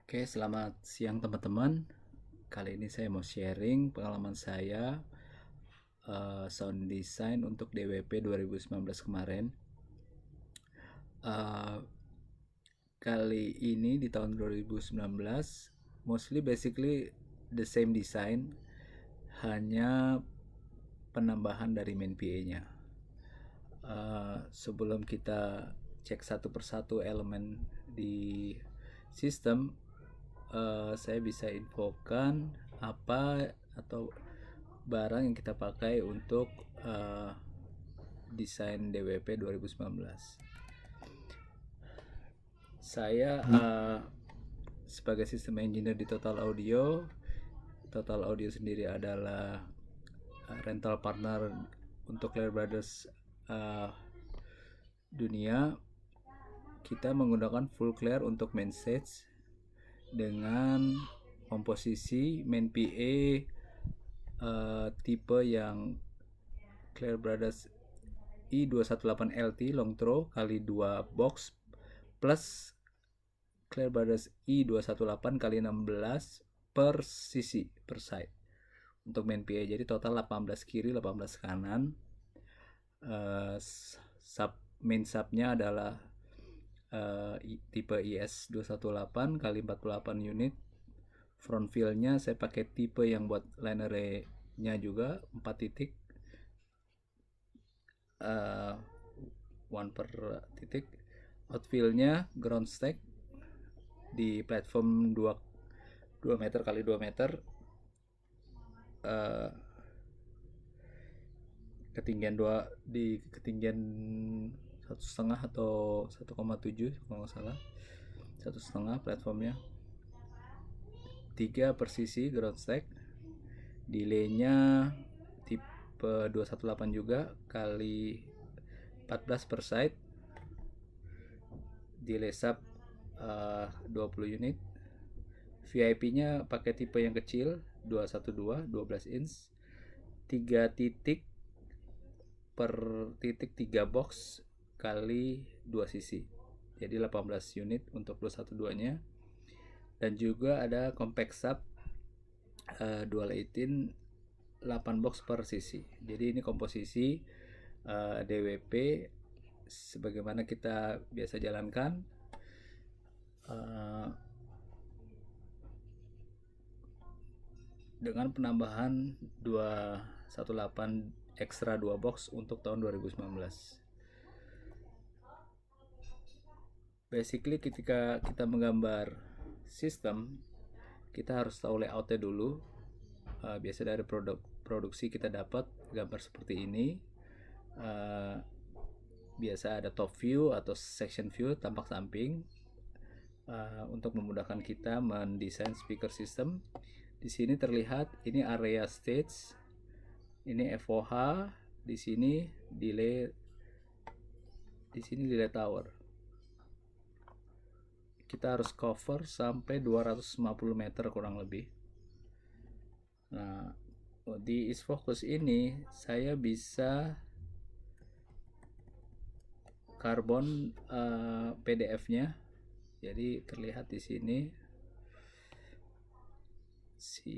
Oke, selamat siang teman-teman. Kali ini saya mau sharing pengalaman saya sound design untuk DWP 2019 kemarin. Eh, Kali ini di tahun 2019, mostly basically the same design, hanya penambahan dari main PA-nya. Sebelum kita cek satu persatu elemen di sistem, saya bisa infokan apa atau barang yang kita pakai untuk desain DWP 2019. Saya sebagai sistem engineer di Total Audio. Total Audio sendiri adalah rental partner untuk Clair Brothers dunia. Kita menggunakan full Clair untuk main stage dengan komposisi main PA tipe yang Clair Brothers I218LT long throw kali 2 box plus Clair Brothers I218 kali 16 per sisi per side untuk main PA. Jadi total 18 kiri 18 kanan. Main subnya adalah tipe IS 218 kali 48 unit. Front wheel-nya saya pakai tipe yang buat line array-nya juga 4 titik, one per titik. Hot wheel-nya ground stack di platform 2 meter kali 2 meter, ketinggian ketinggian 1,5 atau 1,7 kalau nggak salah, 1,5 platformnya. 3 per sisi ground stack, delay-nya tipe 218 juga kali 14 per side, delay sub 20 unit. VIP-nya pakai tipe yang kecil 212 12 inch, 3 titik per titik 3 box kali 2 sisi, jadi 18 unit untuk 212 nya. Dan juga ada compact sub dual 18 8 box per sisi. Jadi ini komposisi DWP sebagaimana kita biasa jalankan. Dengan penambahan 218 ekstra 2 box untuk tahun 2019. Basically ketika kita menggambar sistem, kita harus tahu layoutnya dulu. Biasa dari produksi kita dapat gambar seperti ini. Biasa ada top view atau section view, tampak samping, untuk memudahkan kita mendesain speaker system. Di sini terlihat ini area stage, ini FOH, di sini delay, di sini delay tower. Kita harus cover sampai 250 meter kurang lebih. Nah, di East Focus ini saya bisa karbon PDF-nya. Jadi terlihat di sini si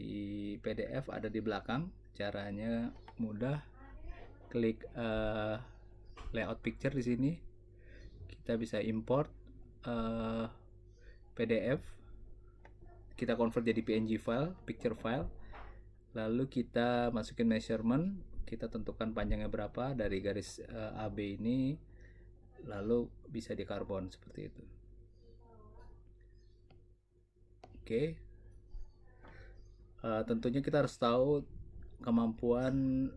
PDF ada di belakang. Caranya mudah, klik layout picture di sini. Kita bisa import PDF, kita convert jadi PNG file, picture file, lalu kita masukin measurement, kita tentukan panjangnya berapa dari garis AB ini, lalu bisa di karbon seperti itu. Oke. Tentunya kita harus tahu kemampuan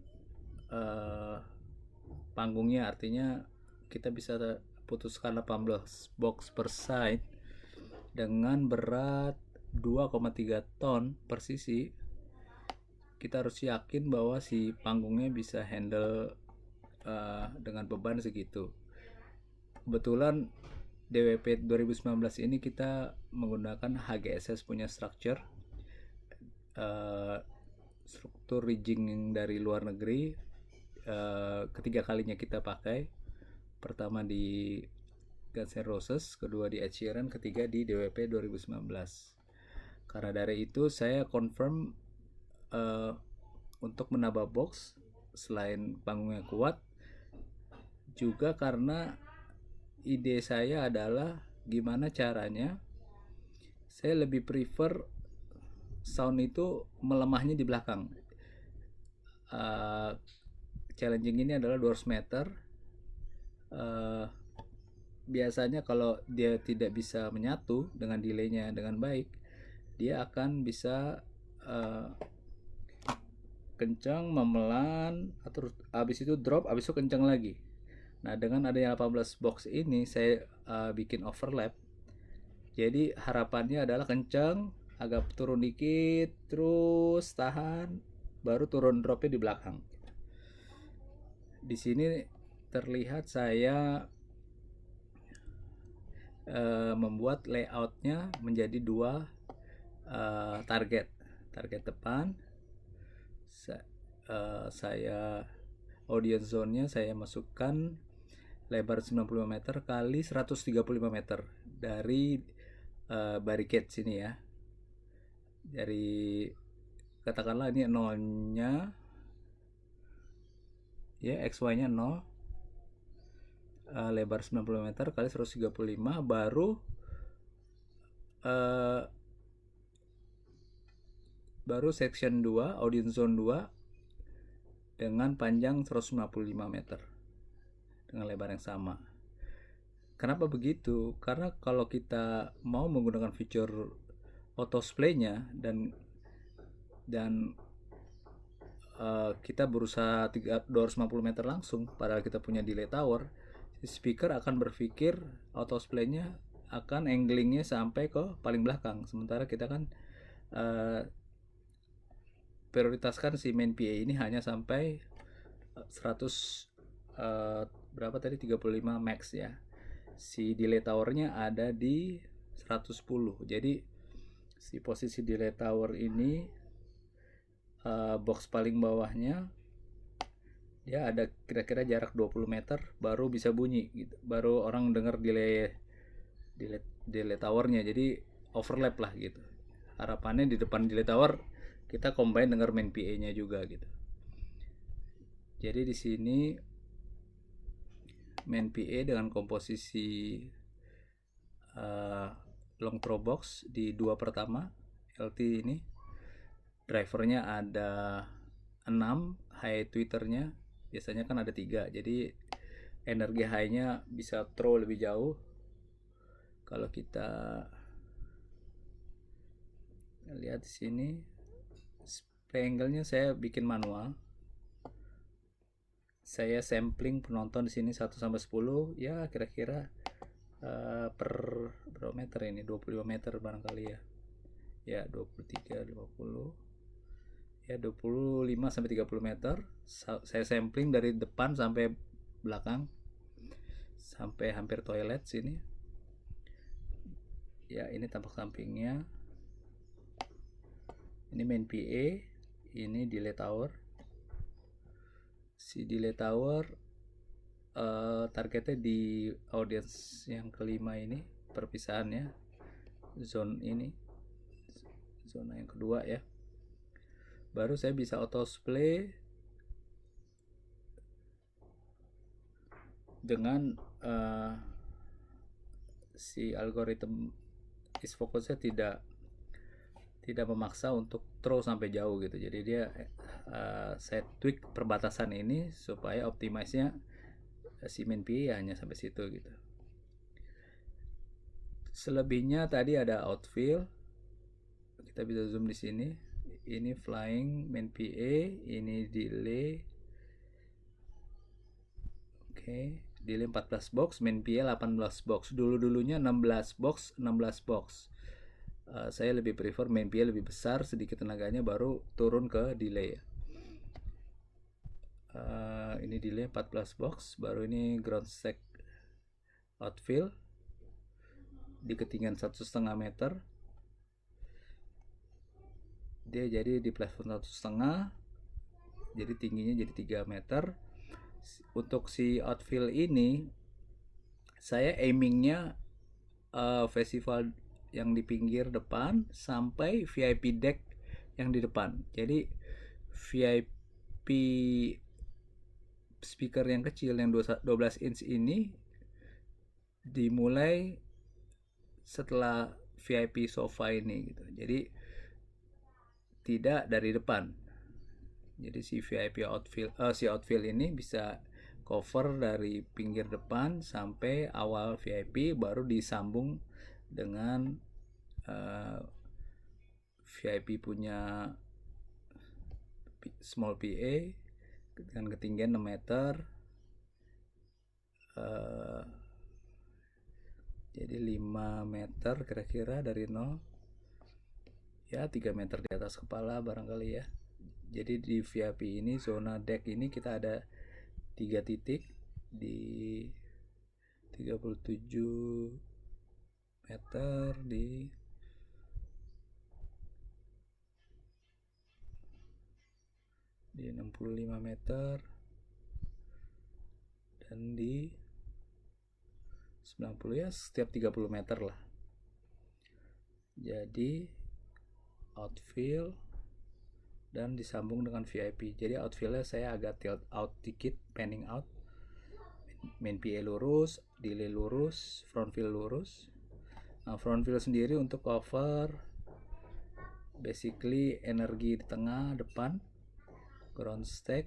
panggungnya, artinya kita bisa putuskan 18 box per side dengan berat 2,3 ton per sisi. Kita harus yakin bahwa si panggungnya bisa handle dengan beban segitu. Kebetulan DWP 2019 ini kita menggunakan HGSS punya structure, struktur rigging dari luar negeri. Ketiga kalinya kita pakai. Pertama di Guns N' Roses, kedua di Ed Sheeran, ketiga di DWP 2019. Karena dari itu saya confirm untuk menambah box selain panggungnya kuat, juga karena ide saya adalah gimana caranya saya lebih prefer sound itu melemahnya di belakang. Challenging ini adalah 200 meter. Biasanya kalau dia tidak bisa menyatu dengan delaynya dengan baik, dia akan bisa kencang, memelan, terus habis itu drop, habis itu kencang lagi. Nah, dengan adanya 18 box ini saya bikin overlap. Jadi harapannya adalah kencang, agak turun dikit, terus tahan, baru turun dropnya di belakang. Di sini terlihat saya membuat layoutnya menjadi dua target depan. Saya audience zone-nya saya masukkan lebar 95 meter kali 135 meter dari barricade sini ya. Dari katakanlah ini nolnya ya, XY nya 0, lebar 90 meter kali 135, baru section 2 audience zone 2 dengan panjang 155 meter dengan lebar yang sama. Kenapa begitu? Karena kalau kita mau menggunakan fitur auto display-nya dan kita berusaha 250 meter langsung, padahal kita punya delay tower, speaker akan berpikir auto display-nya akan anglingnya sampai ke paling belakang, sementara kita kan prioritaskan si main PA ini hanya sampai 100 berapa tadi, 35 max ya. Si delay towernya ada di 110. Jadi si posisi delay tower ini box paling bawahnya dia ada kira-kira jarak 20 meter baru bisa bunyi gitu. Baru orang dengar delay towernya. Jadi overlap lah gitu. Harapannya di depan delay tower kita combine dengar main PA-nya juga gitu. Jadi di sini main PA dengan komposisi long throw box di dua pertama LT ini. Drivernya ada 6, high tweeternya biasanya kan ada 3, jadi energi high-nya bisa throw lebih jauh. Kalau kita lihat di sini, spray angle-nya saya bikin manual. Saya sampling penonton di sini 1 sampai 10 ya, kira-kira per berapa meter ini? 25 meter barangkali ya. Ya, 23, 50. Ya, 25 sampai 30 meter. Saya sampling dari depan sampai belakang, sampai hampir toilet sini. Ya, ini tampak sampingnya. Ini main PA, ini delay tower. Si delay tower targetnya di audience yang kelima ini, perpisahannya zone ini, zona yang kedua ya. Baru saya bisa auto display dengan si algoritma isfocusnya tidak memaksa untuk throw sampai jauh gitu. Jadi dia saya tweak perbatasan ini supaya optimize-nya si main PA hanya sampai situ gitu. Selebihnya tadi ada outfield, kita bisa zoom di sini. Ini flying main PA, ini delay. Oke, delay 14 box, main PA 18 box. Dulunya 16 box, 16 box. Saya lebih prefer main PA lebih besar sedikit tenaganya, baru turun ke delay. Ini delay 14 box, baru ini ground stack outfield di ketinggian 1,5 meter. Dia jadi di platform 1,5, jadi tingginya jadi 3 meter. Untuk si outfield ini saya aimingnya festival yang di pinggir depan sampai VIP deck yang di depan. Jadi VIP speaker yang kecil yang 12 inch ini dimulai setelah VIP sofa ini gitu. Jadi tidak dari depan. Jadi si VIP outfield ini bisa cover dari pinggir depan sampai awal VIP, baru disambung dengan VIP punya small PA dengan ketinggian 6 meter. Jadi 5 meter kira-kira dari nol, ya 3 meter di atas kepala barangkali ya. Jadi di VIP ini, zona deck ini, kita ada 3 titik di 37 meter, di 65 meter, dan di 90, ya setiap 30 meter lah. Jadi outfield dan disambung dengan VIP. Jadi outfieldnya saya agak tilt out dikit, panning out. Main PA lurus, delay lurus, front field lurus. Nah, front field sendiri untuk cover basically energi di tengah depan, ground stack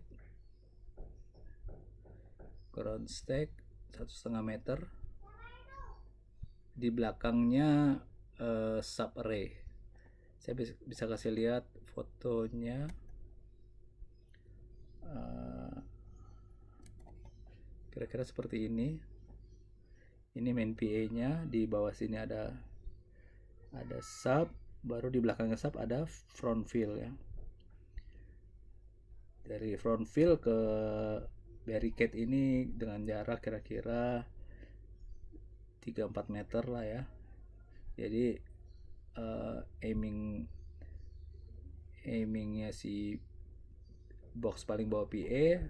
1,5 meter, di belakangnya sub array. Saya bisa kasih lihat fotonya. Kira-kira seperti ini. Ini main PA nya, di bawah sini ada sub, baru di belakangnya sub ada front field ya. Dari front field ke barricade ini dengan jarak kira-kira 3-4 meter lah ya. Jadi aimingnya si box paling bawah PA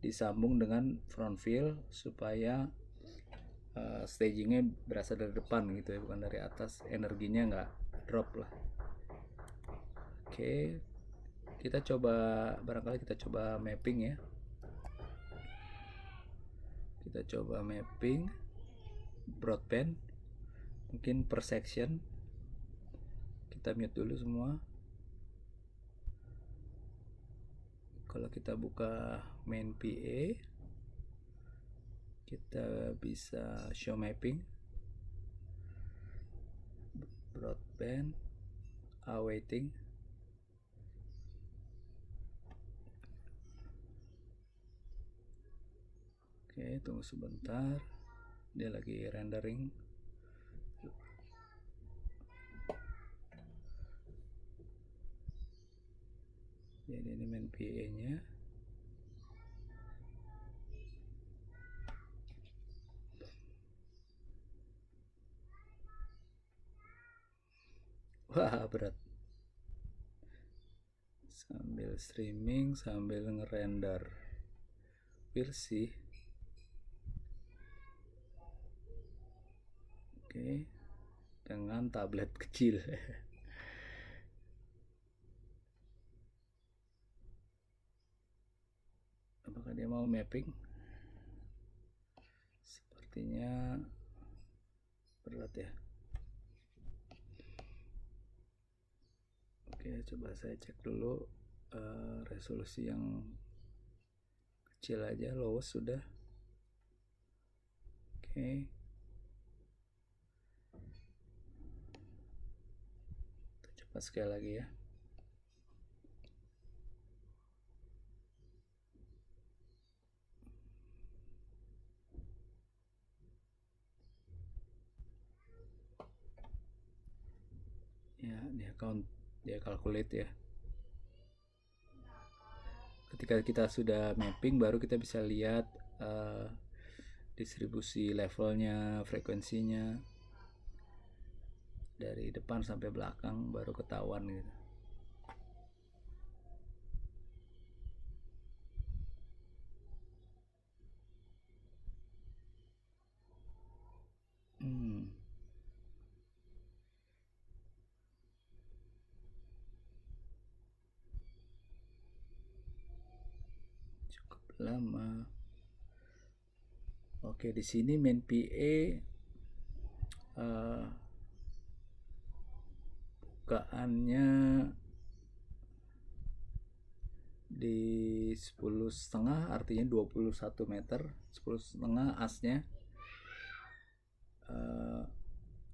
disambung dengan front field supaya stagingnya berasal dari depan gitu ya, bukan dari atas. Energinya nggak drop lah. Oke, barangkali kita coba mapping ya. Kita coba mapping broadband, mungkin per section. Kita mute dulu semua. Kalau kita buka main PA, kita bisa show mapping broadband awaiting. Oke, tunggu sebentar, dia lagi rendering. Jadi ini main PA nya. Wah, berat. Sambil streaming, sambil ngerender. We'll see. Oke, dengan tablet kecil. Apakah dia mau mapping? Sepertinya berat ya. Oke, coba saya cek dulu resolusi yang kecil aja, lowest sudah. Oke, kita coba sekali lagi ya. Ya, dia calculate ya. Ketika kita sudah mapping, baru kita bisa lihat distribusi levelnya, frekuensinya dari depan sampai belakang, baru ketahuan gitu. lama. Oke, di sini main PA bukaannya di 10,5, artinya 21 meter. 10,5 asnya,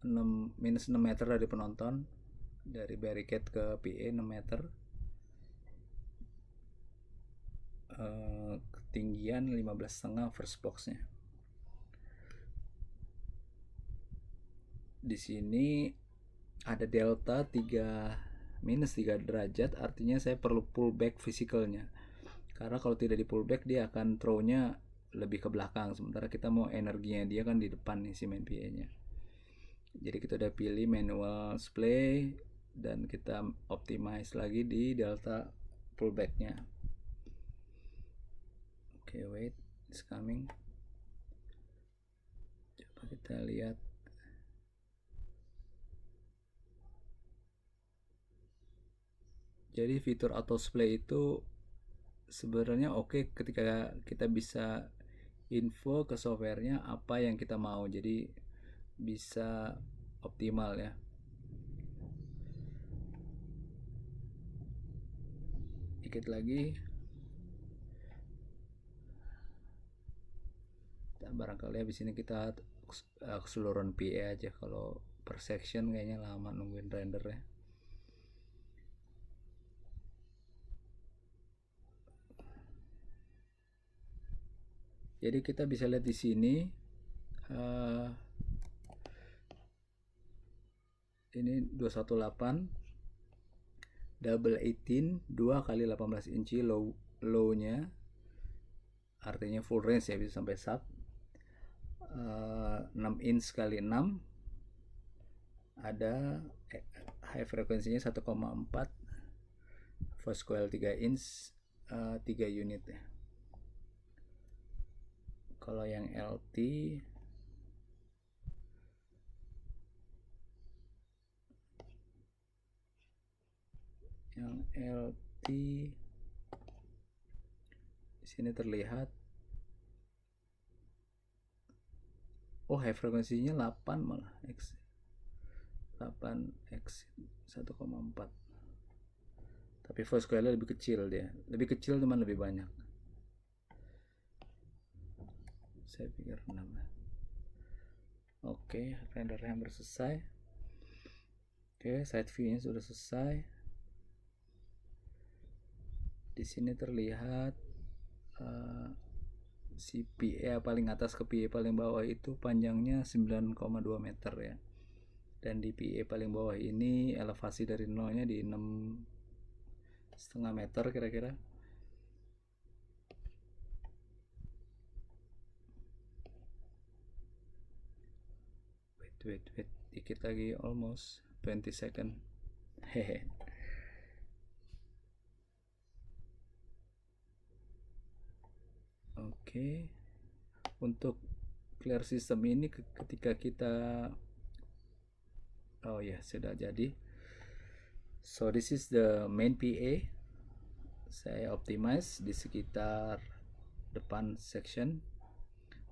6 meter dari penonton, dari barricade ke PA 6 meter. Ketinggian 15,5 first boxnya. Di sini ada delta minus 3 derajat, artinya saya perlu pull back physicalnya, karena kalau tidak di pull back dia akan throw-nya lebih ke belakang, sementara kita mau energinya dia kan di depan nih si main PA nya. Jadi kita udah pilih manual splay dan kita optimize lagi di delta pullbacknya. Oke, wait, it's coming. Coba kita lihat. Jadi fitur auto splay itu sebenarnya oke ketika kita bisa info ke softwarenya apa yang kita mau, jadi bisa optimal ya. Dikit lagi, dan barangkali habis ini kita keseluruhan PA aja, kalau per section kayaknya lama nungguin render ya. Jadi kita bisa lihat di sini ini 218 double 18 2 kali 18 inci low nya, artinya full range ya, bisa sampai sub. 6 inch kali 6, ada high frekuensinya 1,4, voice coil 3 inch, 3 unit ya. Kalau yang LT di sini terlihat, oh high frekuensinya 8 malah, 8x 1,4, tapi voice coilnya lebih kecil, dia lebih kecil teman, lebih banyak, saya pikir 6. Oke, rendernya hampir selesai. Oke, side view nya sudah selesai. Di sini terlihat si PA paling atas ke PA paling bawah itu panjangnya 9,2 meter ya, dan di PA paling bawah ini elevasi dari nolnya di 6,5 meter kira-kira. Wait, dikit lagi, almost 20 second. Hehe. Oke, untuk clear system ini ketika kita, oh ya, sudah jadi. So this is the main PA. Saya optimize di sekitar depan section,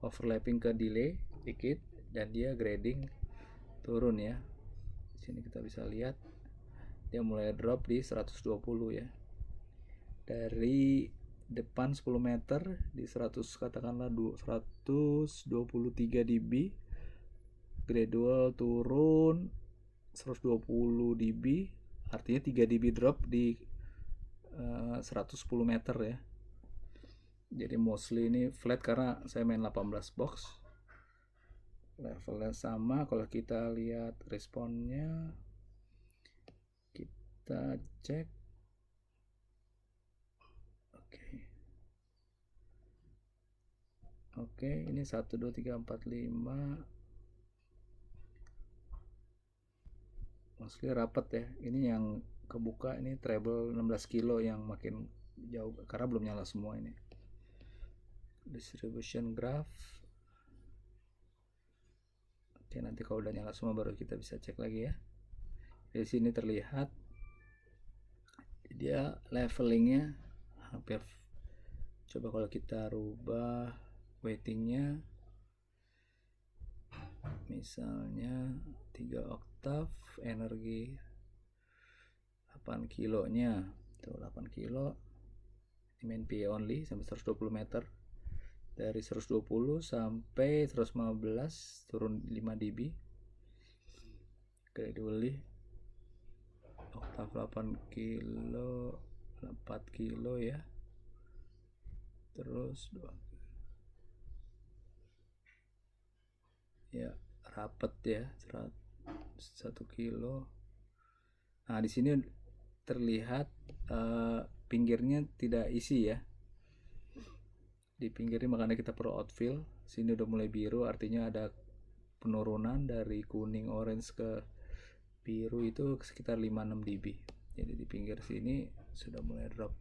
overlapping ke delay dikit, dan dia grading turun ya. Di sini kita bisa lihat dia mulai drop di 120 ya, dari depan 10 meter di 100, katakanlah 123 dB, gradual turun 120 dB, artinya 3 dB drop di 110 meter ya. Jadi mostly ini flat karena saya main 18 box, levelnya sama. Kalau kita lihat responnya, kita cek. Oke, ini 1 2 3 4 5 mostly rapat ya. Ini yang kebuka ini treble 16 kilo yang makin jauh karena belum nyala semua ini. Distribution graph. Oke, nanti kalau udah nyala semua baru kita bisa cek lagi ya. Di sini terlihat dia levelingnya hampir Coba kalau kita rubah weightingnya, misalnya 3 oktav, energi 8 kilonya tuh, 8 kilo main PA only sampai 120 meter, dari 120 sampai 115 turun 5 dB gradually. Oktav 8 kilo 4 kilo ya, terus 2 ya, rapet ya, 1 kilo. Nah di sini terlihat pinggirnya tidak isi ya, di pinggirnya, makanya kita perlu outfill. Sini udah mulai biru, artinya ada penurunan dari kuning orange ke biru itu sekitar 5-6 dB. Jadi di pinggir sini sudah mulai drop.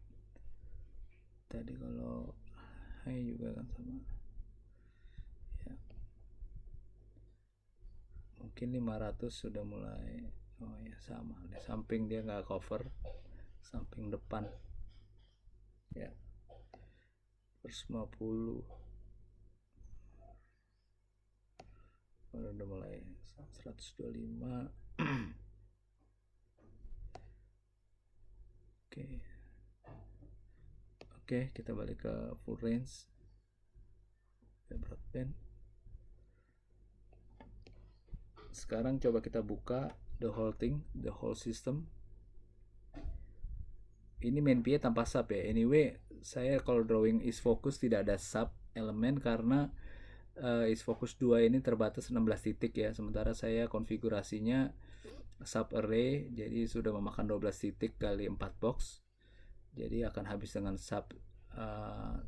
Tadi kalau high juga kan sama ya, mungkin 500 sudah mulai, oh ya sama, di samping dia nggak cover, samping depan ya, 150 udah mulai 125. Oke, kita balik ke full range broadband. Sekarang coba kita buka the whole thing, the whole system. Ini main PA tanpa sub ya. Anyway, saya kalau drawing is focus tidak ada sub elemen karena is focus 2 ini terbatas 16 titik ya. Sementara saya konfigurasinya sub array, jadi sudah memakan 12 titik kali 4 box. Jadi akan habis dengan sub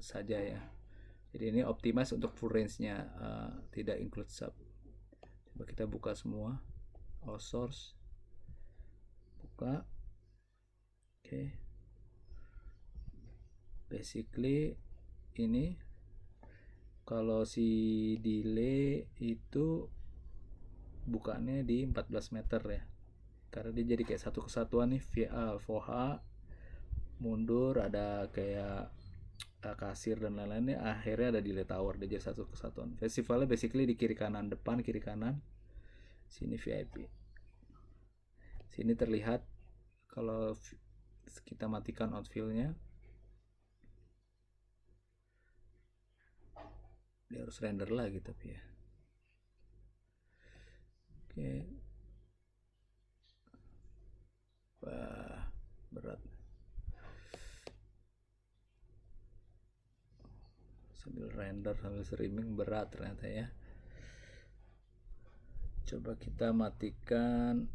saja ya. Jadi ini optimize untuk full range-nya, tidak include sub. Coba kita buka semua, all source, buka. Oke. Basically ini kalau si delay itu bukannya di 14 meter ya, karena dia jadi kayak satu kesatuan nih, via VH mundur, ada kayak kasir dan lain-lainnya, akhirnya ada delay tower, dia jadi satu kesatuan. Festivalnya basically di kiri kanan, depan kiri kanan, sini VIP. Sini terlihat kalau kita matikan outfill-nya, dia harus render lagi tapi ya. Oke. Wah, berat. Sambil render sambil streaming berat ternyata ya. Coba kita matikan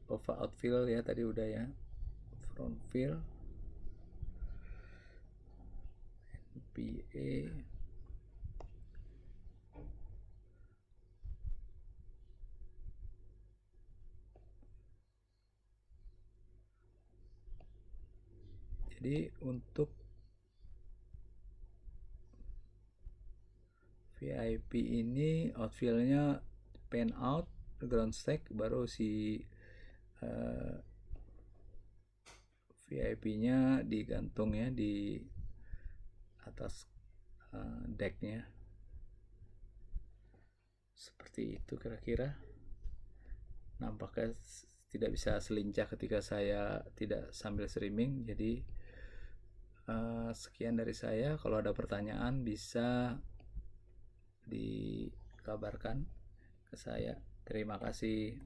outfill ya, tadi udah ya, front fill, PA. Jadi untuk VIP ini outfillnya pan out, ground stack, baru si VIP-nya digantung ya di atas decknya. Seperti itu kira-kira. Nampaknya tidak bisa selincah ketika saya tidak sambil streaming. Jadi sekian dari saya. Kalau ada pertanyaan bisa dikabarkan ke saya. Terima kasih.